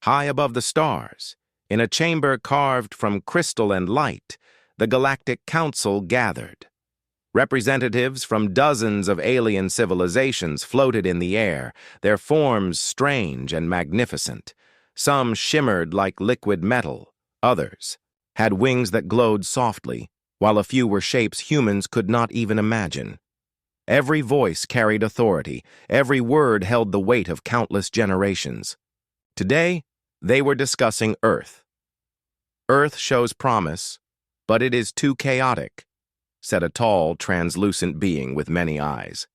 High above the stars, in a chamber carved from crystal and light, the Galactic Council gathered. Representatives from dozens of alien civilizations floated in the air, their forms strange and magnificent. Some shimmered like liquid metal, others had wings that glowed softly, while a few were shapes humans could not even imagine. Every voice carried authority, every word held the weight of countless generations. Today, they were discussing Earth. Earth shows promise, but it is too chaotic, said a tall, translucent being with many eyes.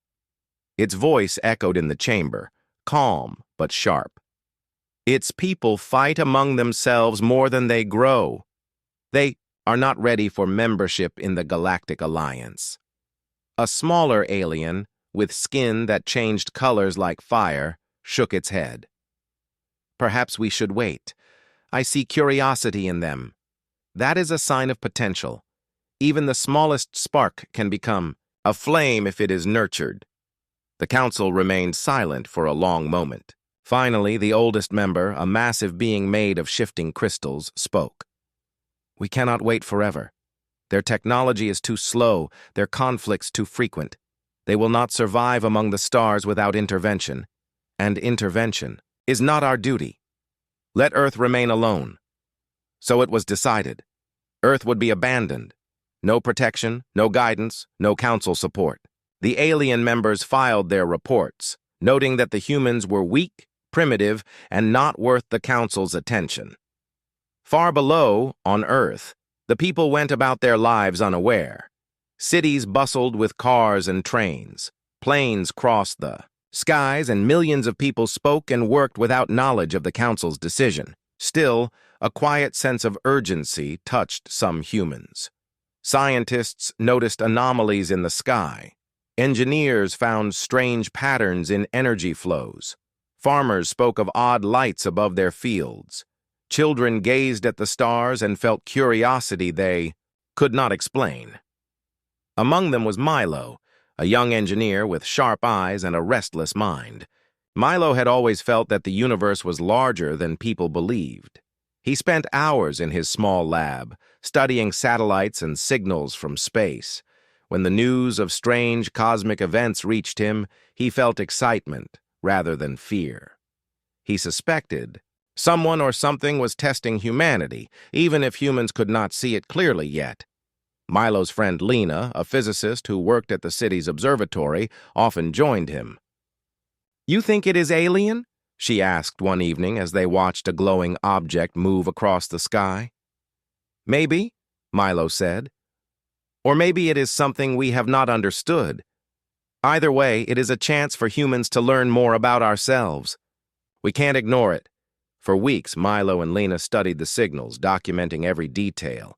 Its voice echoed in the chamber, calm but sharp. Its people fight among themselves more than they grow. They are not ready for membership in the Galactic Alliance. A smaller alien, with skin that changed colors like fire, shook its head. Perhaps we should wait. I see curiosity in them. That is a sign of potential. Even the smallest spark can become a flame if it is nurtured. The council remained silent for a long moment. Finally, the oldest member, a massive being made of shifting crystals, spoke. We cannot wait forever. Their technology is too slow, their conflicts too frequent. They will not survive among the stars without intervention. And intervention is not our duty. Let Earth remain alone. So it was decided. Earth would be abandoned. No protection, no guidance, no council support. The alien members filed their reports, noting that the humans were weak, primitive, and not worth the council's attention. Far below, on Earth, the people went about their lives unaware. Cities bustled with cars and trains. Planes crossed the skies, and millions of people spoke and worked without knowledge of the council's decision. Still, a quiet sense of urgency touched some humans. Scientists noticed anomalies in the sky. Engineers found strange patterns in energy flows. Farmers spoke of odd lights above their fields. Children gazed at the stars and felt curiosity they could not explain. Among them was Milo, a young engineer with sharp eyes and a restless mind. Milo had always felt that the universe was larger than people believed. He spent hours in his small lab, studying satellites and signals from space. When the news of strange cosmic events reached him, he felt excitement rather than fear. He suspected someone or something was testing humanity, even if humans could not see it clearly yet. Milo's friend Lena, a physicist who worked at the city's observatory, often joined him. "You think it is alien?" she asked one evening as they watched a glowing object move across the sky. "Maybe," Milo said. "Or maybe it is something we have not understood. Either way, it is a chance for humans to learn more about ourselves. We can't ignore it." For weeks, Milo and Lena studied the signals, documenting every detail.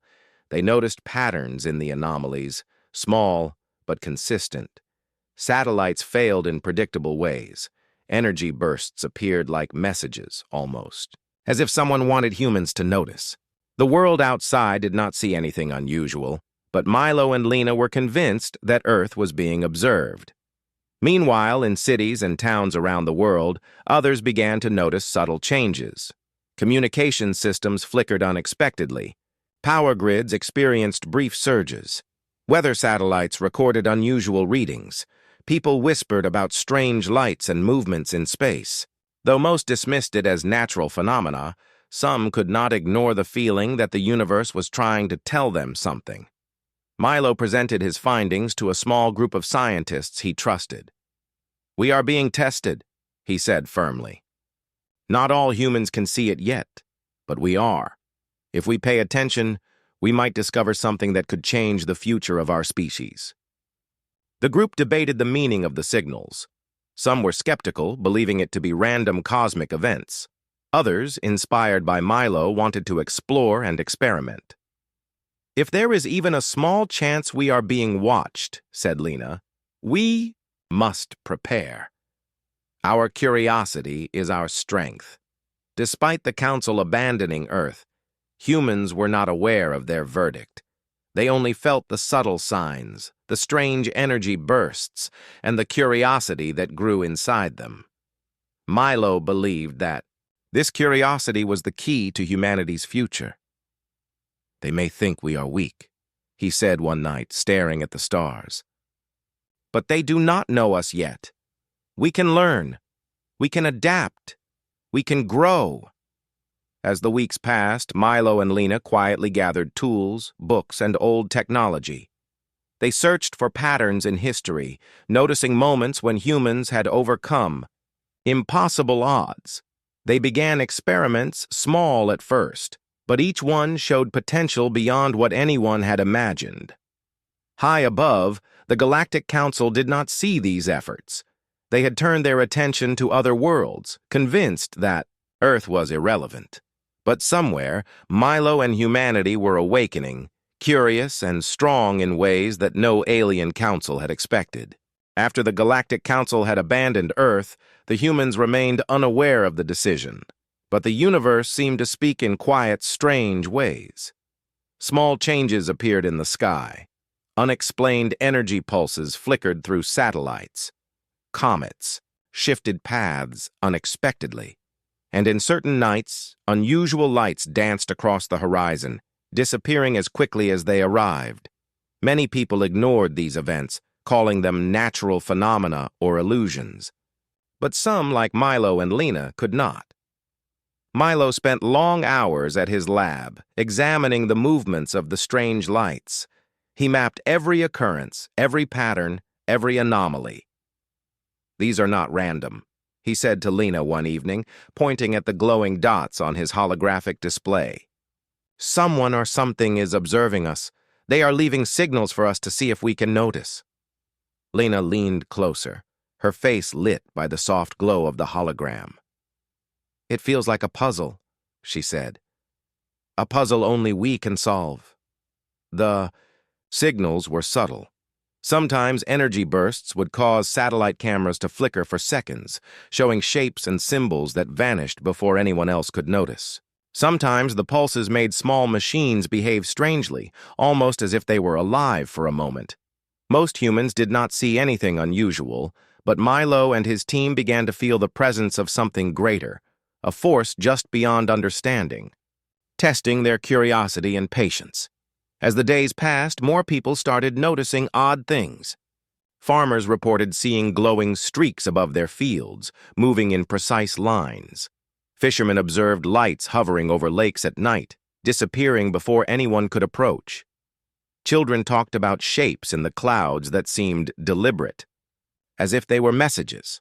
They noticed patterns in the anomalies, small but consistent. Satellites failed in predictable ways. Energy bursts appeared like messages, almost, as if someone wanted humans to notice. The world outside did not see anything unusual, but Milo and Lena were convinced that Earth was being observed. Meanwhile, in cities and towns around the world, others began to notice subtle changes. Communication systems flickered unexpectedly. Power grids experienced brief surges. Weather satellites recorded unusual readings. People whispered about strange lights and movements in space. Though most dismissed it as natural phenomena, some could not ignore the feeling that the universe was trying to tell them something. Milo presented his findings to a small group of scientists he trusted. "We are being tested," he said firmly. "Not all humans can see it yet, but we are. If we pay attention, we might discover something that could change the future of our species." The group debated the meaning of the signals. Some were skeptical, believing it to be random cosmic events. Others, inspired by Milo, wanted to explore and experiment. "If there is even a small chance we are being watched," said Lena, "we must prepare. Our curiosity is our strength." Despite the Council abandoning Earth, humans were not aware of their verdict. They only felt the subtle signs, the strange energy bursts, and the curiosity that grew inside them. Milo believed that This curiosity was the key to humanity's future. "They may think we are weak," he said one night, staring at the stars. "But they do not know us yet. We can learn. We can adapt. We can grow." As the weeks passed, Milo and Lena quietly gathered tools, books, and old technology. They searched for patterns in history, noticing moments when humans had overcome impossible odds. They began experiments, small at first, but each one showed potential beyond what anyone had imagined. High above, the Galactic Council did not see these efforts. They had turned their attention to other worlds, convinced that Earth was irrelevant. But somewhere, Milo and humanity were awakening, curious and strong in ways that no alien council had expected. After the Galactic Council had abandoned Earth, the humans remained unaware of the decision. But the universe seemed to speak in quiet, strange ways. Small changes appeared in the sky. Unexplained energy pulses flickered through satellites. Comets shifted paths unexpectedly. And in certain nights, unusual lights danced across the horizon, disappearing as quickly as they arrived. Many people ignored these events, calling them natural phenomena or illusions. But some, like Milo and Lena, could not. Milo spent long hours at his lab, examining the movements of the strange lights. He mapped every occurrence, every pattern, every anomaly. "These are not random," he said to Lena one evening, pointing at the glowing dots on his holographic display. "Someone or something is observing us. They are leaving signals for us to see if we can notice." Lena leaned closer, her face lit by the soft glow of the hologram. "It feels like a puzzle," she said. "A puzzle only we can solve." The signals were subtle. Sometimes energy bursts would cause satellite cameras to flicker for seconds, showing shapes and symbols that vanished before anyone else could notice. Sometimes the pulses made small machines behave strangely, almost as if they were alive for a moment. Most humans did not see anything unusual, but Milo and his team began to feel the presence of something greater, a force just beyond understanding, testing their curiosity and patience. As the days passed, more people started noticing odd things. Farmers reported seeing glowing streaks above their fields, moving in precise lines. Fishermen observed lights hovering over lakes at night, disappearing before anyone could approach. Children talked about shapes in the clouds that seemed deliberate, as if they were messages.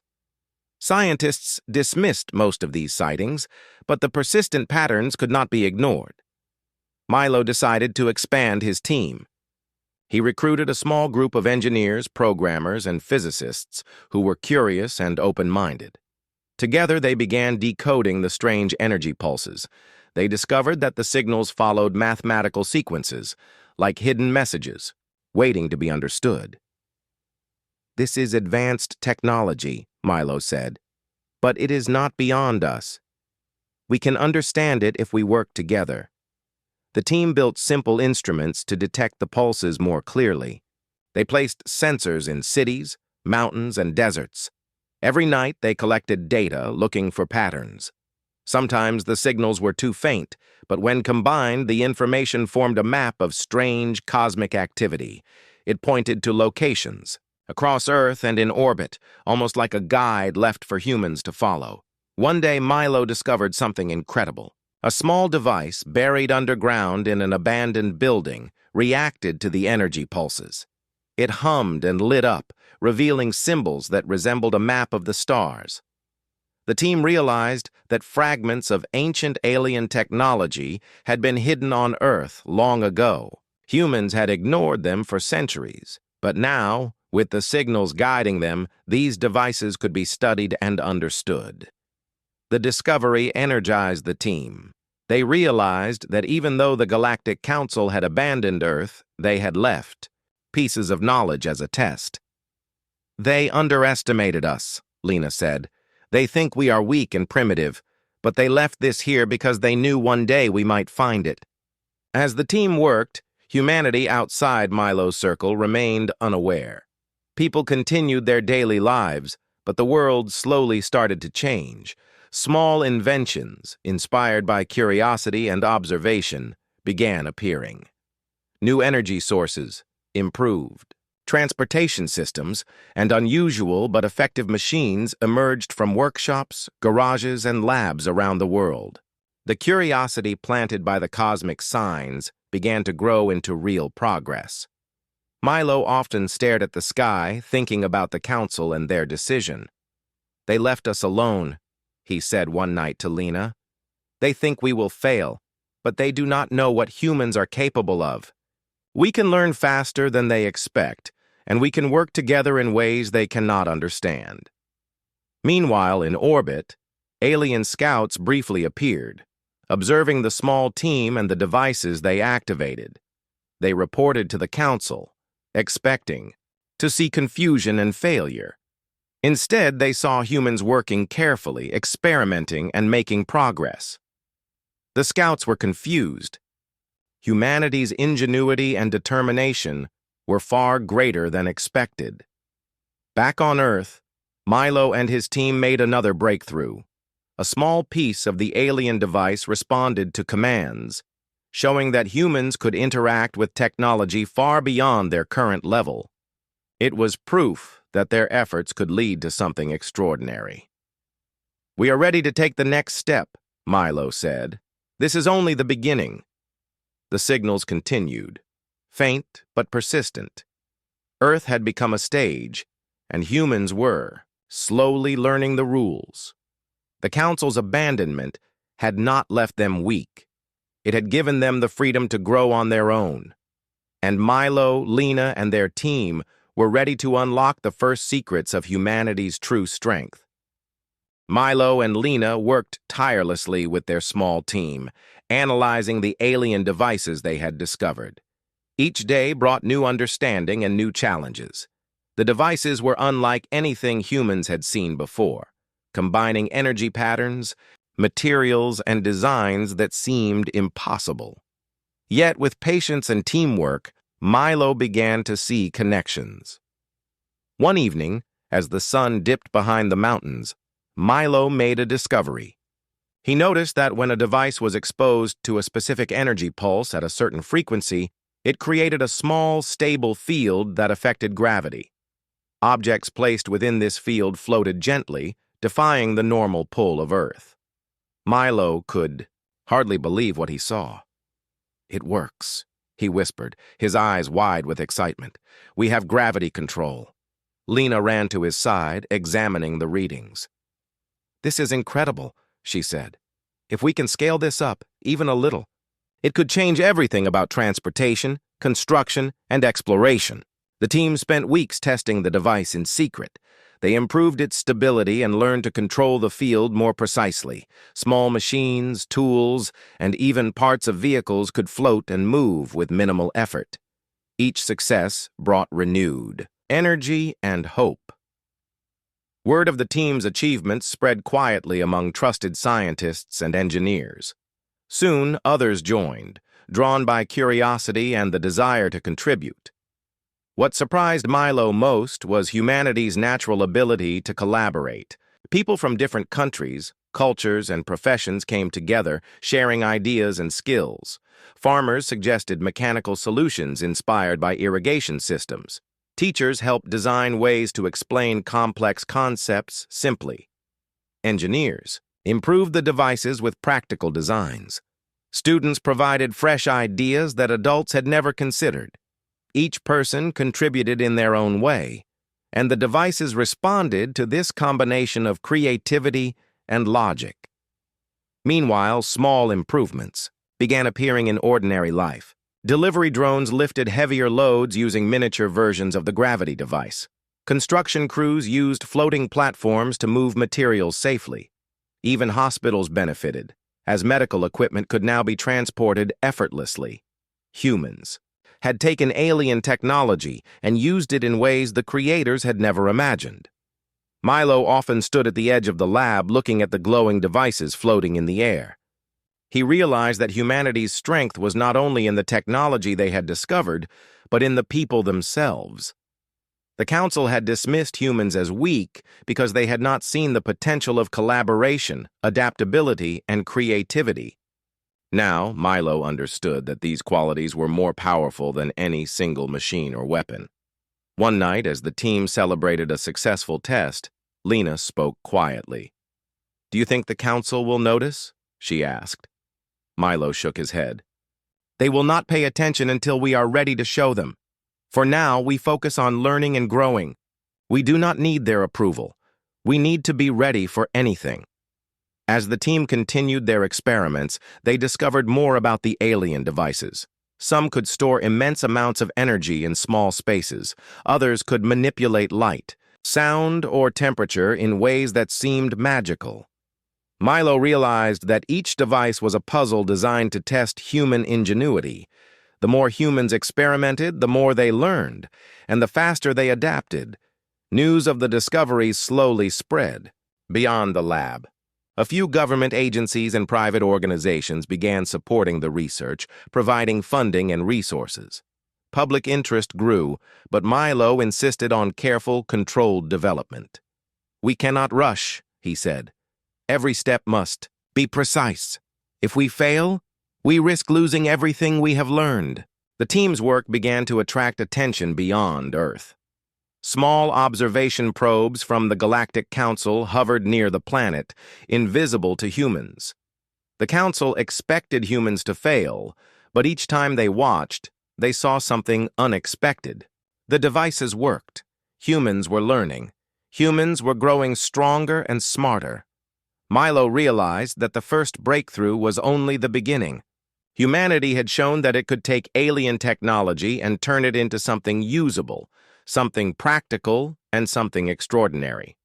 Scientists dismissed most of these sightings, but the persistent patterns could not be ignored. Milo decided to expand his team. He recruited a small group of engineers, programmers, and physicists who were curious and open-minded. Together, they began decoding the strange energy pulses. They discovered that the signals followed mathematical sequences, like hidden messages, waiting to be understood. "This is advanced technology," Milo said, "but it is not beyond us. We can understand it if we work together." The team built simple instruments to detect the pulses more clearly. They placed sensors in cities, mountains, and deserts. Every night, they collected data, looking for patterns. Sometimes the signals were too faint, but when combined, the information formed a map of strange cosmic activity. It pointed to locations, across Earth and in orbit, almost like a guide left for humans to follow. One day, Milo discovered something incredible. A small device, buried underground in an abandoned building, reacted to the energy pulses. It hummed and lit up, revealing symbols that resembled a map of the stars. The team realized that fragments of ancient alien technology had been hidden on Earth long ago. Humans had ignored them for centuries, but now, with the signals guiding them, these devices could be studied and understood. The discovery energized the team. They realized that even though the Galactic Council had abandoned Earth, they had left pieces of knowledge as a test. "They underestimated us," Lena said. "They think we are weak and primitive, but they left this here because they knew one day we might find it." As the team worked, humanity outside Milo's circle remained unaware. People continued their daily lives, but the world slowly started to change. Small inventions, inspired by curiosity and observation, began appearing. New energy sources, improved. Transportation systems, and unusual but effective machines emerged from workshops, garages, and labs around the world. The curiosity planted by the cosmic signs began to grow into real progress. Milo often stared at the sky, thinking about the council and their decision. "They left us alone," he said one night to Lena. "They think we will fail, but they do not know what humans are capable of. We can learn faster than they expect, and we can work together in ways they cannot understand." Meanwhile, in orbit, alien scouts briefly appeared, observing the small team and the devices they activated. They reported to the council, expecting to see confusion and failure. Instead, they saw humans working carefully, experimenting, and making progress. The scouts were confused. Humanity's ingenuity and determination were far greater than expected. Back on Earth, Milo and his team made another breakthrough. A small piece of the alien device responded to commands, showing that humans could interact with technology far beyond their current level. It was proof that their efforts could lead to something extraordinary. "We are ready to take the next step," Milo said. "This is only the beginning." The signals continued, faint but persistent. Earth had become a stage, and humans were slowly learning the rules. The Council's abandonment had not left them weak. It had given them the freedom to grow on their own. And Milo, Lena, and their team were ready to unlock the first secrets of humanity's true strength. Milo and Lena worked tirelessly with their small team, analyzing the alien devices they had discovered. Each day brought new understanding and new challenges. The devices were unlike anything humans had seen before, combining energy patterns, materials, and designs that seemed impossible. Yet, with patience and teamwork, Milo began to see connections. One evening, as the sun dipped behind the mountains, Milo made a discovery. He noticed that when a device was exposed to a specific energy pulse at a certain frequency, it created a small, stable field that affected gravity. Objects placed within this field floated gently, defying the normal pull of Earth. Milo could hardly believe what he saw. "It works," he whispered, his eyes wide with excitement. "We have gravity control." Lena ran to his side, examining the readings. "This is incredible," she said. "If we can scale this up, even a little, it could change everything about transportation, construction, and exploration." The team spent weeks testing the device in secret. They improved its stability and learned to control the field more precisely. Small machines, tools, and even parts of vehicles could float and move with minimal effort. Each success brought renewed energy and hope. Word of the team's achievements spread quietly among trusted scientists and engineers. Soon, others joined, drawn by curiosity and the desire to contribute. What surprised Milo most was humanity's natural ability to collaborate. People from different countries, cultures, and professions came together, sharing ideas and skills. Farmers suggested mechanical solutions inspired by irrigation systems. Teachers helped design ways to explain complex concepts simply. Engineers improved the devices with practical designs. Students provided fresh ideas that adults had never considered. Each person contributed in their own way, and the devices responded to this combination of creativity and logic. Meanwhile, small improvements began appearing in ordinary life. Delivery drones lifted heavier loads using miniature versions of the gravity device. Construction crews used floating platforms to move materials safely. Even hospitals benefited, as medical equipment could now be transported effortlessly. Humans had taken alien technology and used it in ways the creators had never imagined. Milo often stood at the edge of the lab looking at the glowing devices floating in the air. He realized that humanity's strength was not only in the technology they had discovered, but in the people themselves. The Council had dismissed humans as weak because they had not seen the potential of collaboration, adaptability, and creativity. Now, Milo understood that these qualities were more powerful than any single machine or weapon. One night, as the team celebrated a successful test, Lena spoke quietly. "Do you think the Council will notice?" she asked. Milo shook his head. "They will not pay attention until we are ready to show them. For now, we focus on learning and growing. We do not need their approval. We need to be ready for anything." As the team continued their experiments, they discovered more about the alien devices. Some could store immense amounts of energy in small spaces. Others could manipulate light, sound, or temperature in ways that seemed magical. Milo realized that each device was a puzzle designed to test human ingenuity. The more humans experimented, the more they learned, and the faster they adapted. News of the discoveries slowly spread beyond the lab. A few government agencies and private organizations began supporting the research, providing funding and resources. Public interest grew, but Milo insisted on careful, controlled development. "We cannot rush," he said. "Every step must be precise. If we fail, we risk losing everything we have learned." The team's work began to attract attention beyond Earth. Small observation probes from the Galactic Council hovered near the planet, invisible to humans. The Council expected humans to fail, but each time they watched, they saw something unexpected. The devices worked. Humans were learning. Humans were growing stronger and smarter. Milo realized that the first breakthrough was only the beginning. Humanity had shown that it could take alien technology and turn it into something usable, something practical, and something extraordinary.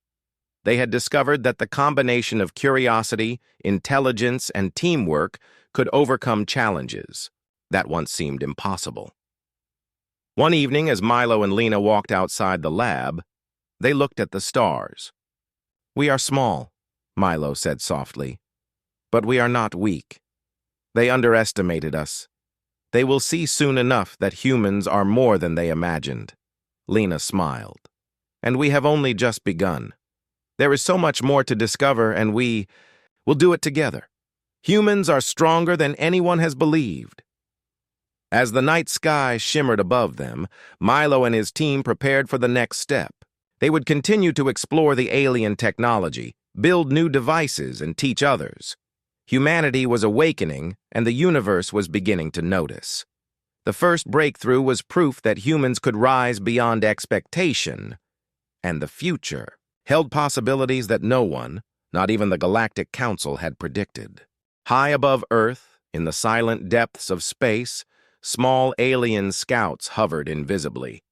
They had discovered that the combination of curiosity, intelligence, and teamwork could overcome challenges that once seemed impossible. One evening, as Milo and Lena walked outside the lab, they looked at the stars. "We are small," Milo said softly, "but we are not weak. They underestimated us. They will see soon enough that humans are more than they imagined." Lena smiled. "And we have only just begun. There is so much more to discover, and we will do it together. Humans are stronger than anyone has believed." As the night sky shimmered above them, Milo and his team prepared for the next step. They would continue to explore the alien technology, build new devices, and teach others. Humanity was awakening, and the universe was beginning to notice. The first breakthrough was proof that humans could rise beyond expectation, and the future held possibilities that no one, not even the Galactic Council, had predicted. High above Earth, in the silent depths of space, small alien scouts hovered invisibly.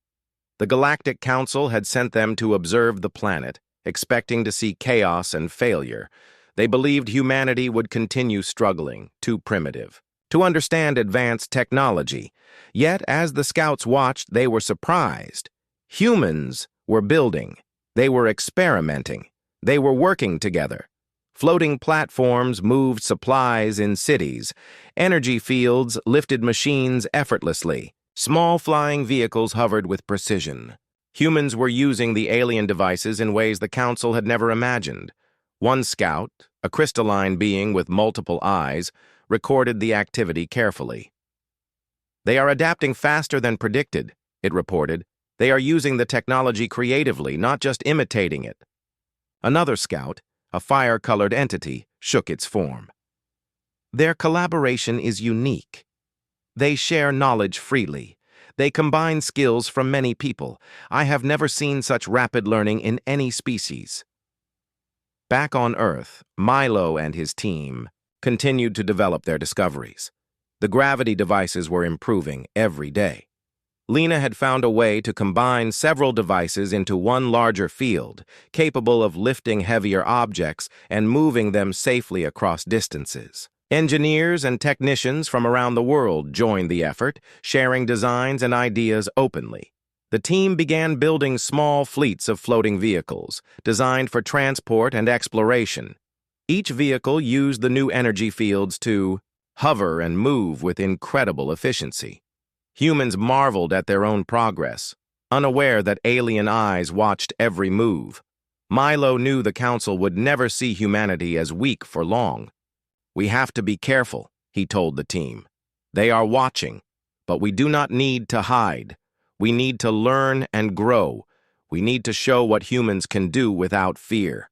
The Galactic Council had sent them to observe the planet, expecting to see chaos and failure. They believed humanity would continue struggling, too primitive to understand advanced technology. Yet, as the scouts watched, they were surprised. Humans were building. They were experimenting. They were working together. Floating platforms moved supplies in cities. Energy fields lifted machines effortlessly. Small flying vehicles hovered with precision. Humans were using the alien devices in ways the Council had never imagined. One scout, a crystalline being with multiple eyes, recorded the activity carefully. "They are adapting faster than predicted," it reported. "They are using the technology creatively, not just imitating it." Another scout, a fire-colored entity, shook its form. "Their collaboration is unique. They share knowledge freely. They combine skills from many people. I have never seen such rapid learning in any species." Back on Earth, Milo and his team continued to develop their discoveries. The gravity devices were improving every day. Lena had found a way to combine several devices into one larger field, capable of lifting heavier objects and moving them safely across distances. Engineers and technicians from around the world joined the effort, sharing designs and ideas openly. The team began building small fleets of floating vehicles, designed for transport and exploration. Each vehicle used the new energy fields to hover and move with incredible efficiency. Humans marveled at their own progress. unaware that alien eyes watched every move. Milo knew the Council would never see humanity as weak for long. "We have to be careful," he told the team. "They are watching, but we do not need to hide. We need to learn and grow. We need to show what humans can do without fear."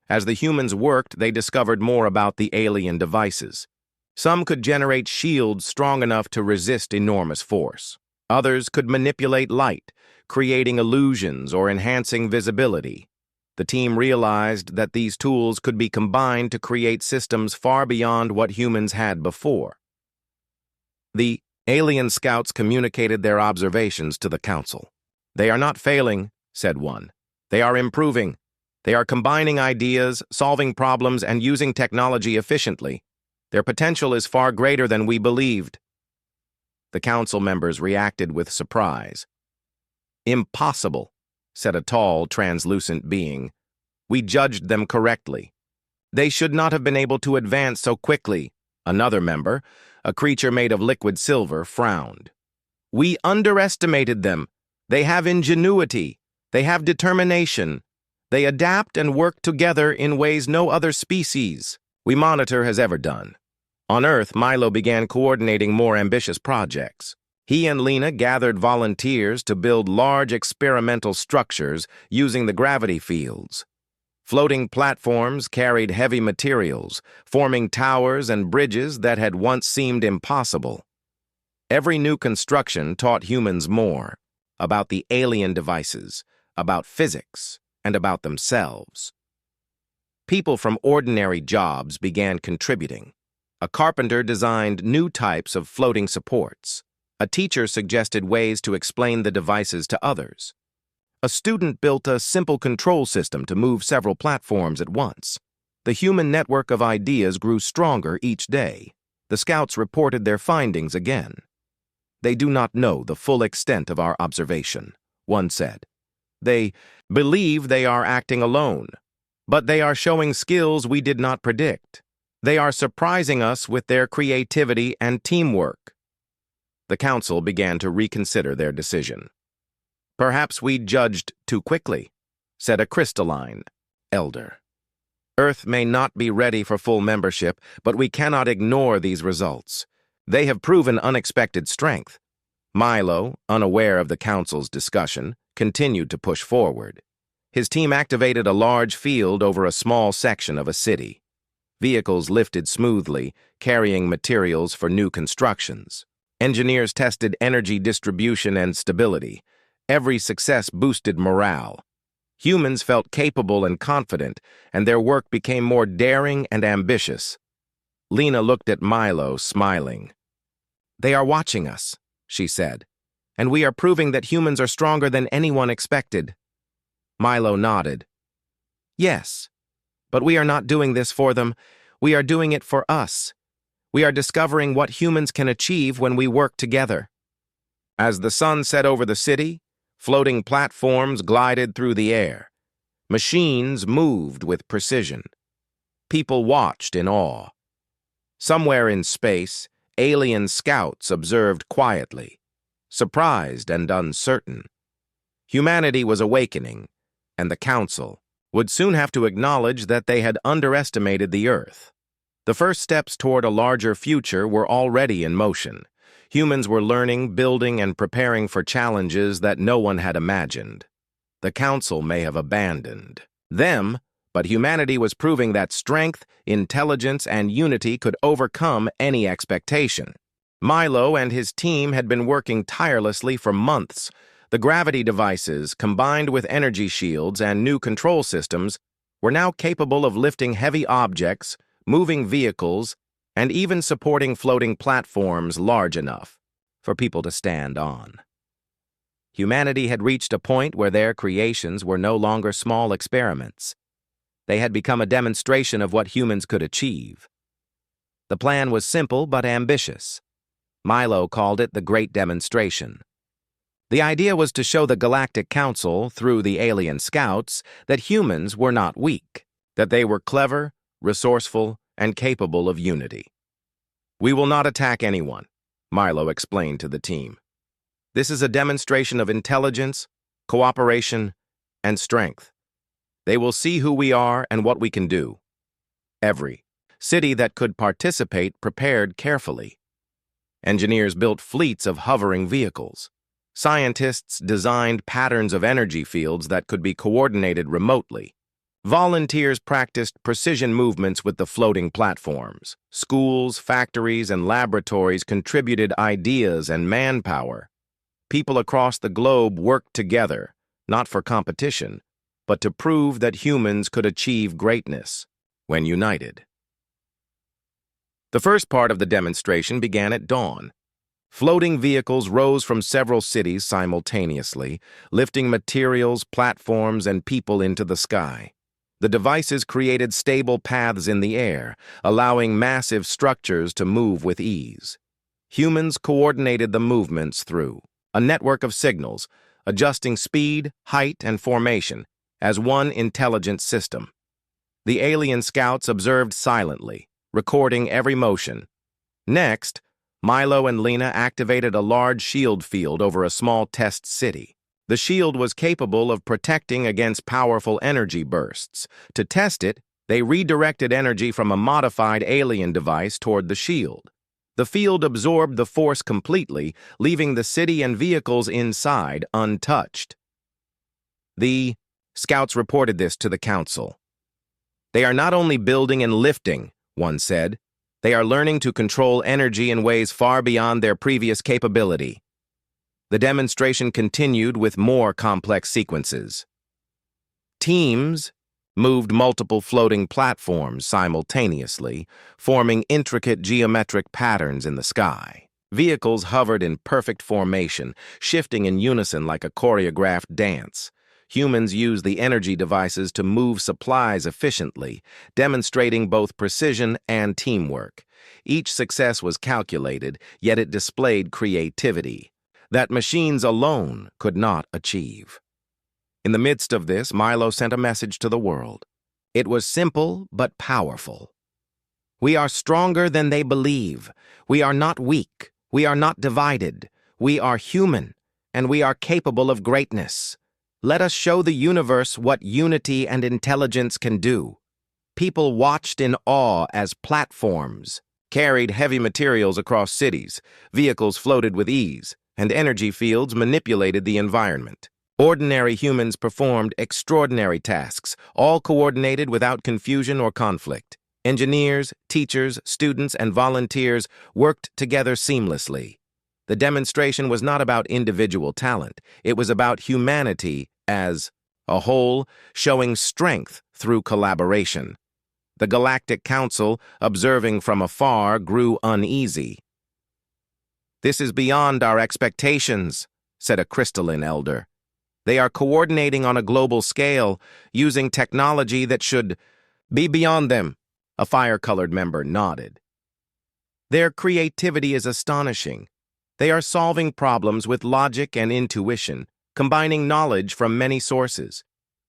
As the humans worked, they discovered more about the alien devices. Some could generate shields strong enough to resist enormous force. Others could manipulate light, creating illusions or enhancing visibility. The team realized that these tools could be combined to create systems far beyond what humans had before. The alien scouts communicated their observations to the Council. "They are not failing," said one. "They are improving. They are combining ideas, solving problems, and using technology efficiently. Their potential is far greater than we believed." The Council members reacted with surprise. "Impossible," said a tall, translucent being. "We judged them correctly. They should not have been able to advance so quickly." Another member, a creature made of liquid silver, frowned. "We underestimated them. They have ingenuity. They have determination. They adapt and work together in ways no other species we monitor has ever done." On Earth, Milo began coordinating more ambitious projects. He and Lena gathered volunteers to build large experimental structures using the gravity fields. Floating platforms carried heavy materials, forming towers and bridges that had once seemed impossible. Every new construction taught humans more about the alien devices, about physics, and about themselves. People from ordinary jobs began contributing. A carpenter designed new types of floating supports. A teacher suggested ways to explain the devices to others. A student built a simple control system to move several platforms at once. The human network of ideas grew stronger each day. The scouts reported their findings again. "They do not know the full extent of our observation," one said. "They believe they are acting alone, but they are showing skills we did not predict. They are surprising us with their creativity and teamwork." The Council began to reconsider their decision. "Perhaps we judged too quickly," said a crystalline elder. "Earth may not be ready for full membership, but we cannot ignore these results. They have proven unexpected strength." Milo, unaware of the Council's discussion, continued to push forward. His team activated a large field over a small section of a city. Vehicles lifted smoothly, carrying materials for new constructions. Engineers tested energy distribution and stability. Every success boosted morale. Humans felt capable and confident, and their work became more daring and ambitious. Lena looked at Milo, smiling. "They are watching us," she said, "and we are proving that humans are stronger than anyone expected." Milo nodded. "Yes, but we are not doing this for them. We are doing it for us. We are discovering what humans can achieve when we work together." As the sun set over the city, floating platforms glided through the air. Machines moved with precision. People watched in awe. Somewhere in space, alien scouts observed quietly, surprised and uncertain. Humanity was awakening, and the Council would soon have to acknowledge that they had underestimated the Earth. The first steps toward a larger future were already in motion. Humans were learning, building, and preparing for challenges that no one had imagined. The Council may have abandoned them, but humanity was proving that strength, intelligence, and unity could overcome any expectation. Milo and his team had been working tirelessly for months. The gravity devices, combined with energy shields and new control systems, were now capable of lifting heavy objects, moving vehicles, and even supporting floating platforms large enough for people to stand on. Humanity had reached a point where their creations were no longer small experiments. They had become a demonstration of what humans could achieve. The plan was simple but ambitious. Milo called it the Great Demonstration. The idea was to show the Galactic Council, through the alien scouts, that humans were not weak, that they were clever, resourceful, and capable of unity. "We will not attack anyone," Milo explained to the team. This is a demonstration of intelligence, cooperation, and strength. They will see who we are and what we can do. Every city that could participate prepared carefully. Engineers built fleets of hovering vehicles. Scientists designed patterns of energy fields that could be coordinated remotely. Volunteers practiced precision movements with the floating platforms. Schools, factories, and laboratories contributed ideas and manpower. People across the globe worked together, not for competition, but to prove that humans could achieve greatness when united. The first part of the demonstration began at dawn. Floating vehicles rose from several cities simultaneously, lifting materials, platforms, and people into the sky. The devices created stable paths in the air, allowing massive structures to move with ease. Humans coordinated the movements through a network of signals, adjusting speed, height, and formation as one intelligent system. The alien scouts observed silently, recording every motion. Next, Milo and Lena activated a large shield field over a small test city. The shield was capable of protecting against powerful energy bursts. To test it, they redirected energy from a modified alien device toward the shield. The field absorbed the force completely, leaving the city and vehicles inside untouched. The scouts reported this to the council. "They are not only building and lifting," one said. "They are learning to control energy in ways far beyond their previous capability." The demonstration continued with more complex sequences. Teams moved multiple floating platforms simultaneously, forming intricate geometric patterns in the sky. Vehicles hovered in perfect formation, shifting in unison like a choreographed dance. Humans used the energy devices to move supplies efficiently, demonstrating both precision and teamwork. Each success was calculated, yet it displayed creativity that machines alone could not achieve. In the midst of this, Milo sent a message to the world. It was simple but powerful. "We are stronger than they believe. We are not weak. We are not divided. We are human, and we are capable of greatness. Let us show the universe what unity and intelligence can do." People watched in awe as platforms carried heavy materials across cities, vehicles floated with ease, and energy fields manipulated the environment. Ordinary humans performed extraordinary tasks, all coordinated without confusion or conflict. Engineers, teachers, students, and volunteers worked together seamlessly. The demonstration was not about individual talent. It was about humanity as a whole, showing strength through collaboration. The Galactic Council, observing from afar, grew uneasy. "This is beyond our expectations," said a crystalline elder. "They are coordinating on a global scale, using technology that should be beyond them." A fire-colored member nodded. "Their creativity is astonishing. They are solving problems with logic and intuition, combining knowledge from many sources.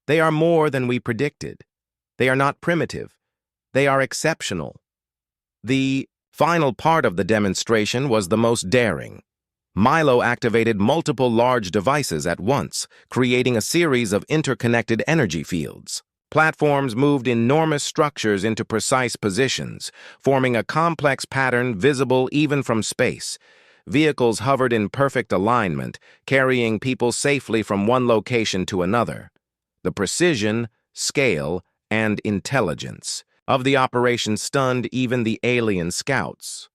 They are more than we predicted. They are not primitive. They are exceptional." The final part of the demonstration was the most daring. Milo activated multiple large devices at once, creating a series of interconnected energy fields. Platforms moved enormous structures into precise positions, forming a complex pattern visible even from space. Vehicles hovered in perfect alignment, carrying people safely from one location to another. The precision, scale, and intelligence of the operation stunned even the alien scouts.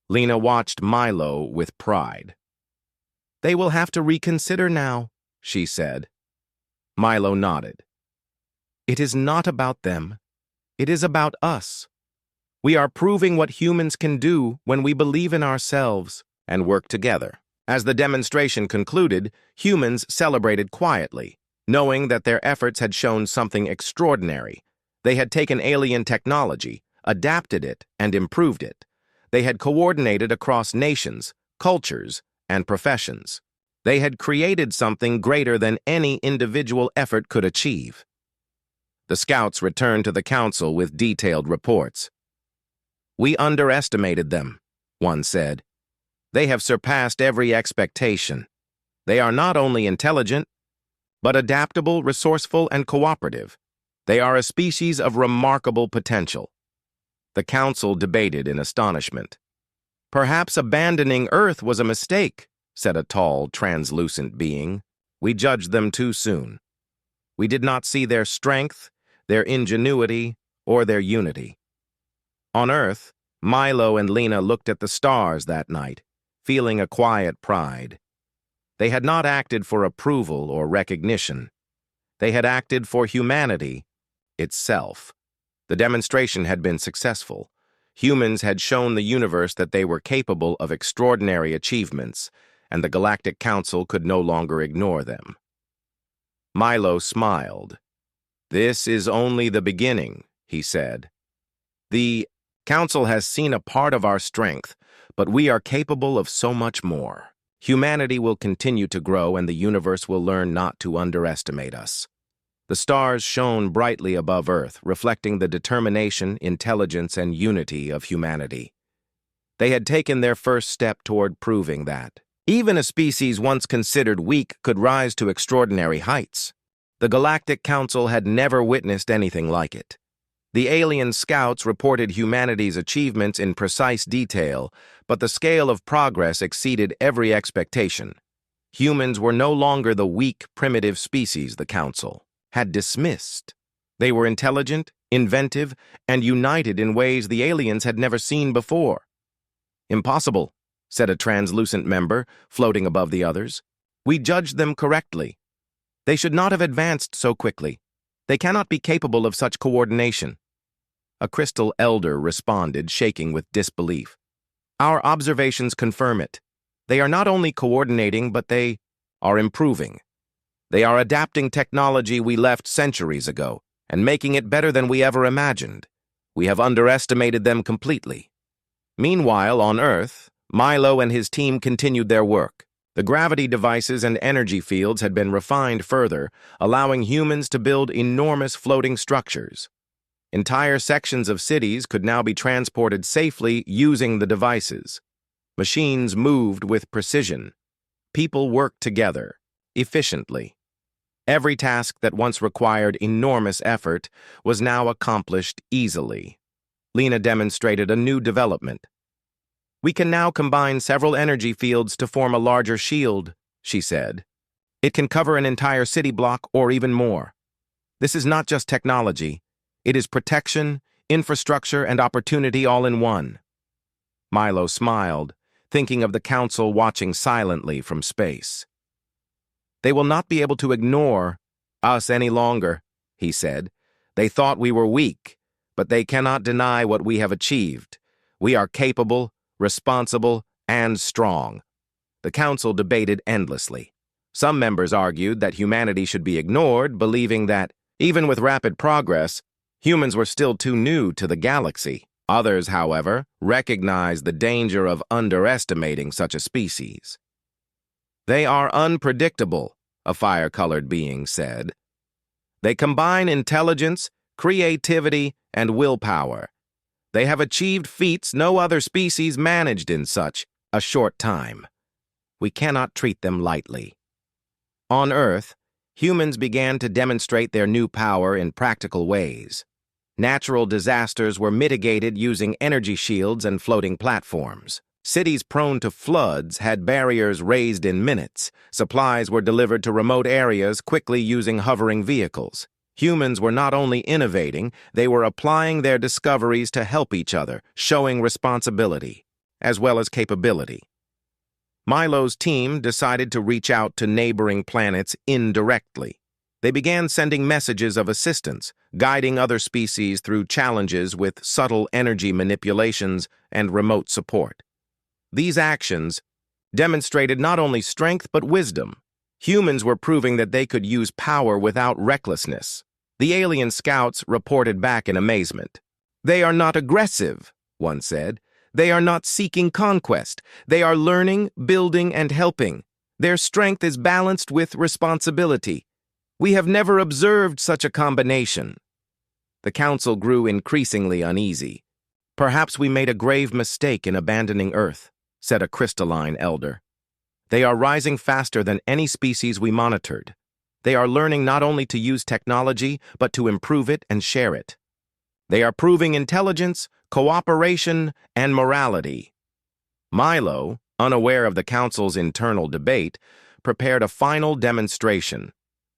Lena watched Milo with pride. "They will have to reconsider now," she said. Milo nodded. "It is not about them. It is about us. We are proving what humans can do when we believe in ourselves and work together." As the demonstration concluded, humans celebrated quietly, knowing that their efforts had shown something extraordinary. They had taken alien technology, adapted it, and improved it. They had coordinated across nations, cultures, and professions. They had created something greater than any individual effort could achieve. The scouts returned to the council with detailed reports. "We underestimated them," one said. They have surpassed every expectation. They are not only intelligent, but adaptable, resourceful, and cooperative. They are a species of remarkable potential. The council debated in astonishment. "Perhaps abandoning Earth was a mistake," said a tall, translucent being. "We judged them too soon. We did not see their strength, their ingenuity, or their unity." On Earth, Milo and Lena looked at the stars that night, feeling a quiet pride. They had not acted for approval or recognition. They had acted for humanity itself. The demonstration had been successful. Humans had shown the universe that they were capable of extraordinary achievements, and the Galactic Council could no longer ignore them. Milo smiled. "This is only the beginning," he said. "The Council has seen a part of our strength, but we are capable of so much more. Humanity will continue to grow, and the universe will learn not to underestimate us." The stars shone brightly above Earth, reflecting the determination, intelligence, and unity of humanity. They had taken their first step toward proving that even a species once considered weak could rise to extraordinary heights. The Galactic Council had never witnessed anything like it. The alien scouts reported humanity's achievements in precise detail, but the scale of progress exceeded every expectation. Humans were no longer the weak, primitive species the Council had dismissed. They were intelligent, inventive, and united in ways the aliens had never seen before. "Impossible," said a translucent member, floating above the others. "We judged them correctly. They should not have advanced so quickly. They cannot be capable of such coordination." A crystal elder responded, shaking with disbelief. "Our observations confirm it. They are not only coordinating, but they are improving. They are adapting technology we left centuries ago and making it better than we ever imagined. We have underestimated them completely." Meanwhile, on Earth, Milo and his team continued their work. The gravity devices and energy fields had been refined further, allowing humans to build enormous floating structures. Entire sections of cities could now be transported safely using the devices. Machines moved with precision. People worked together, efficiently. Every task that once required enormous effort was now accomplished easily. Lena demonstrated a new development. "We can now combine several energy fields to form a larger shield," she said. "It can cover an entire city block or even more. This is not just technology. It is protection, infrastructure, and opportunity all in one." Milo smiled, thinking of the Council watching silently from space. "They will not be able to ignore us any longer," he said. "They thought we were weak, but they cannot deny what we have achieved. We are capable, responsible, and strong." The Council debated endlessly. Some members argued that humanity should be ignored, believing that, even with rapid progress, humans were still too new to the galaxy. Others, however, recognized the danger of underestimating such a species. "They are unpredictable," a fire-colored being said. "They combine intelligence, creativity, and willpower. They have achieved feats no other species managed in such a short time. We cannot treat them lightly." On Earth, humans began to demonstrate their new power in practical ways. Natural disasters were mitigated using energy shields and floating platforms. Cities prone to floods had barriers raised in minutes. Supplies were delivered to remote areas quickly using hovering vehicles. Humans were not only innovating, they were applying their discoveries to help each other, showing responsibility, as well as capability. Milo's team decided to reach out to neighboring planets indirectly. They began sending messages of assistance, guiding other species through challenges with subtle energy manipulations and remote support. These actions demonstrated not only strength but wisdom. Humans were proving that they could use power without recklessness. The alien scouts reported back in amazement. "They are not aggressive," one said. "They are not seeking conquest. They are learning, building, and helping. Their strength is balanced with responsibility. We have never observed such a combination." The Council grew increasingly uneasy. "Perhaps we made a grave mistake in abandoning Earth," said a crystalline elder. They are rising faster than any species we monitored. They are learning not only to use technology, but to improve it and share it. They are proving intelligence, cooperation, and morality. Milo, unaware of the council's internal debate, prepared a final demonstration.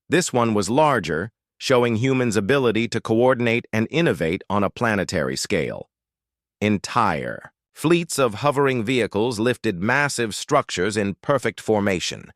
This one was larger, showing humans' ability to coordinate and innovate on a planetary scale. Entire fleets of hovering vehicles lifted massive structures in perfect formation.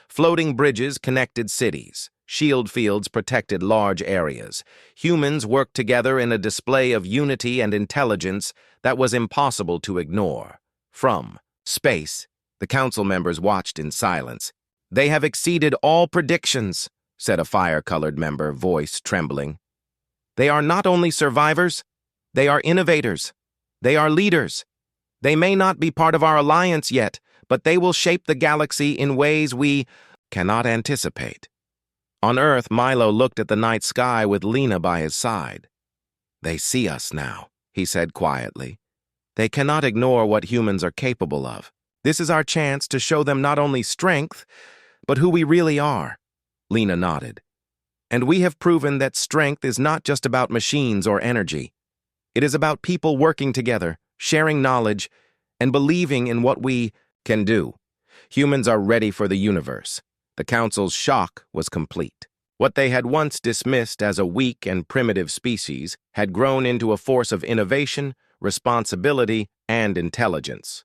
Floating bridges connected cities. Shield fields protected large areas. Humans worked together in a display of unity and intelligence that was impossible to ignore. From space, the council members watched in silence. "They have exceeded all predictions," said a fire-colored member, voice trembling. "They are not only survivors, they are innovators. They are leaders. They may not be part of our alliance yet, but they will shape the galaxy in ways we cannot anticipate." On Earth, Milo looked at the night sky with Lena by his side. "They see us now," he said quietly. "They cannot ignore what humans are capable of. This is our chance to show them not only strength, but who we really are." Lena nodded. "And we have proven that strength is not just about machines or energy. It is about people working together, sharing knowledge, and believing in what we can do. Humans are ready for the universe." The council's shock was complete. What they had once dismissed as a weak and primitive species had grown into a force of innovation, responsibility, and intelligence.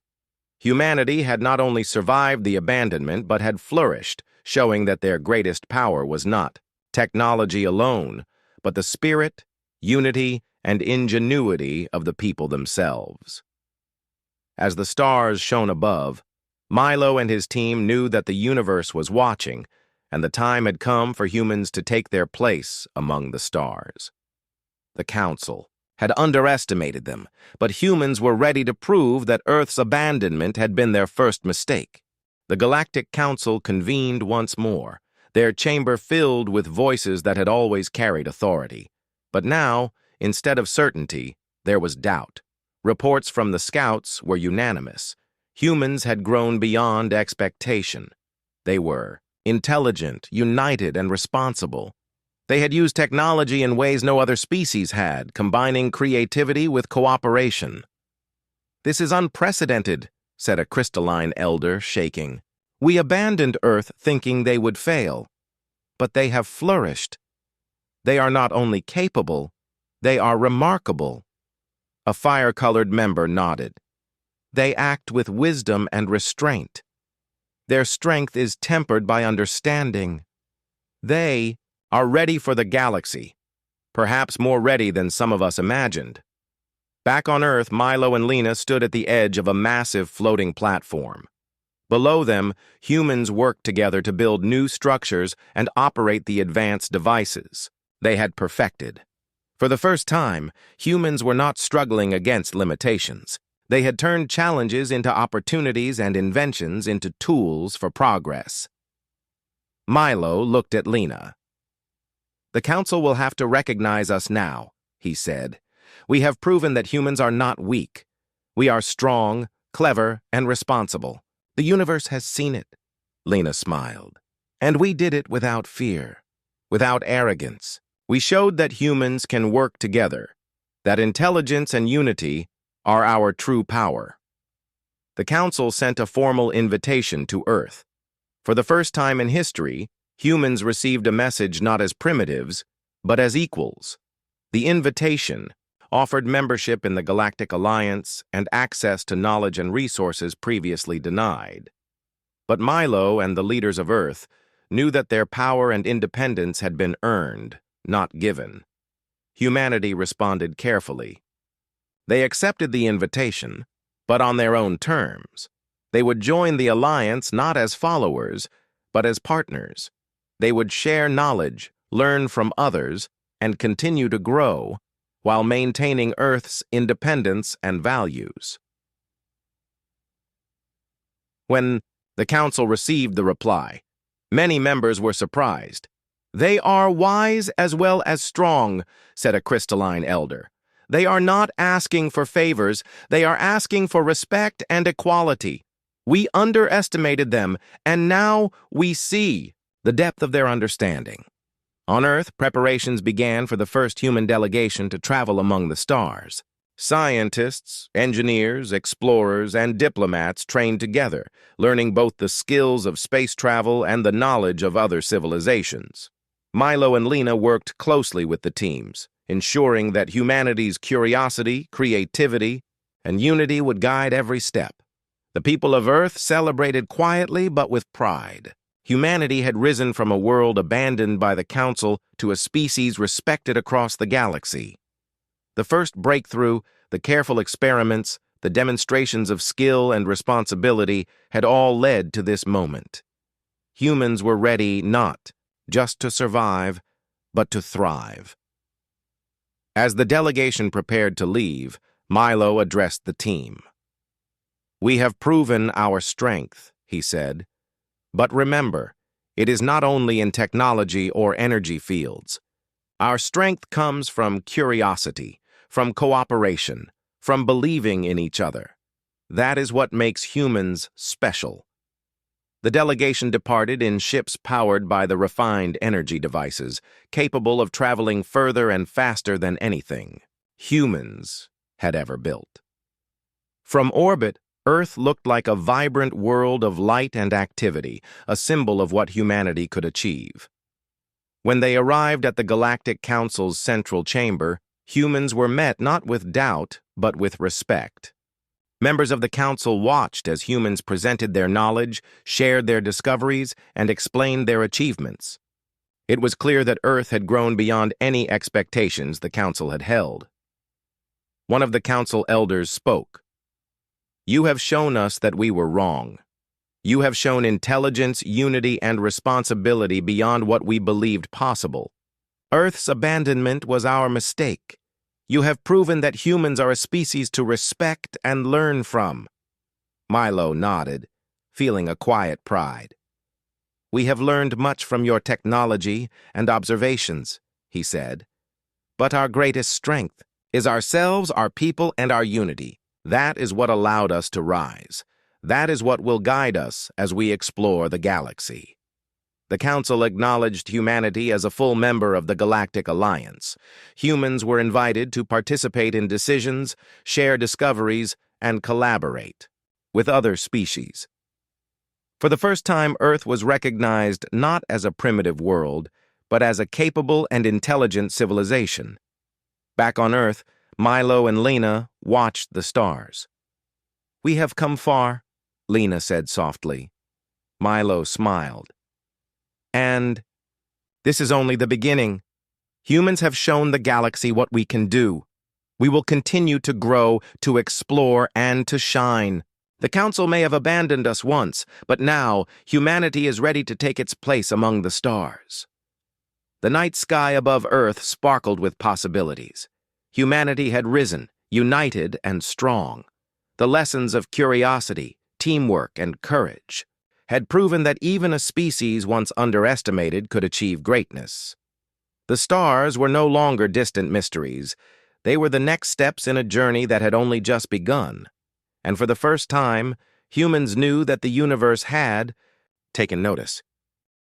Humanity had not only survived the abandonment but had flourished, showing that their greatest power was not technology alone, but the spirit, unity, and ingenuity of the people themselves. As the stars shone above, Milo and his team knew that the universe was watching, and the time had come for humans to take their place among the stars. The Council had underestimated them, but humans were ready to prove that Earth's abandonment had been their first mistake. The Galactic Council convened once more, their chamber filled with voices that had always carried authority. But now, instead of certainty, there was doubt. Reports from the scouts were unanimous. Humans had grown beyond expectation. They were intelligent, united, and responsible. They had used technology in ways no other species had, combining creativity with cooperation. "This is unprecedented," said a crystalline elder, shaking. "We abandoned Earth thinking they would fail, but they have flourished. They are not only capable, they are remarkable." A fire-colored member nodded. "They act with wisdom and restraint. Their strength is tempered by understanding. They are ready for the galaxy, perhaps more ready than some of us imagined." Back on Earth, Milo and Lena stood at the edge of a massive floating platform. Below them, humans worked together to build new structures and operate the advanced devices they had perfected. For the first time, humans were not struggling against limitations. They had turned challenges into opportunities and inventions into tools for progress. Milo looked at Lena. "The Council will have to recognize us now," he said. "We have proven that humans are not weak. We are strong, clever, and responsible. The universe has seen it." Lena smiled. "And we did it without fear, without arrogance. We showed that humans can work together, that intelligence and unity are our true power." The Council sent a formal invitation to Earth. For the first time in history, humans received a message not as primitives, but as equals. The invitation offered membership in the Galactic Alliance and access to knowledge and resources previously denied. But Milo and the leaders of Earth knew that their power and independence had been earned, not given. Humanity responded carefully. They accepted the invitation, but on their own terms. They would join the alliance not as followers, but as partners. They would share knowledge, learn from others, and continue to grow, while maintaining Earth's independence and values. When the Council received the reply, many members were surprised. "They are wise as well as strong," said a crystalline elder. "They are not asking for favors, they are asking for respect and equality. We underestimated them, and now we see the depth of their understanding. On Earth, preparations began for the first human delegation to travel among the stars. Scientists, engineers, explorers, and diplomats trained together, learning both the skills of space travel and the knowledge of other civilizations. Milo and Lena worked closely with the teams, ensuring that humanity's curiosity, creativity, and unity would guide every step. The people of Earth celebrated quietly but with pride. Humanity had risen from a world abandoned by the Council to a species respected across the galaxy. The first breakthrough, the careful experiments, the demonstrations of skill and responsibility had all led to this moment. Humans were ready not just to survive, but to thrive. As the delegation prepared to leave, Milo addressed the team. "We have proven our strength," he said. "But remember, it is not only in technology or energy fields. Our strength comes from curiosity, from cooperation, from believing in each other. That is what makes humans special." The delegation departed in ships powered by the refined energy devices, capable of traveling further and faster than anything humans had ever built. From orbit, Earth looked like a vibrant world of light and activity, a symbol of what humanity could achieve. When they arrived at the Galactic Council's central chamber, humans were met not with doubt, but with respect. Members of the Council watched as humans presented their knowledge, shared their discoveries, and explained their achievements. It was clear that Earth had grown beyond any expectations the Council had held. One of the Council elders spoke. "You have shown us that we were wrong. You have shown intelligence, unity, and responsibility beyond what we believed possible. Earth's abandonment was our mistake. You have proven that humans are a species to respect and learn from." Milo nodded, feeling a quiet pride. "We have learned much from your technology and observations," he said. "But our greatest strength is ourselves, our people, and our unity. That is what allowed us to rise. That is what will guide us as we explore the galaxy." The Council acknowledged humanity as a full member of the Galactic Alliance. Humans were invited to participate in decisions, share discoveries, and collaborate with other species. For the first time, Earth was recognized not as a primitive world, but as a capable and intelligent civilization. Back on Earth, Milo and Lena watched the stars. "We have come far," Lena said softly. Milo smiled. "And this is only the beginning. Humans have shown the galaxy what we can do. We will continue to grow, to explore, and to shine. The Council may have abandoned us once, but now humanity is ready to take its place among the stars." The night sky above Earth sparkled with possibilities. Humanity had risen, united and strong. The lessons of curiosity, teamwork, and courage had proven that even a species once underestimated could achieve greatness. The stars were no longer distant mysteries. They were the next steps in a journey that had only just begun. And for the first time, humans knew that the universe had taken notice.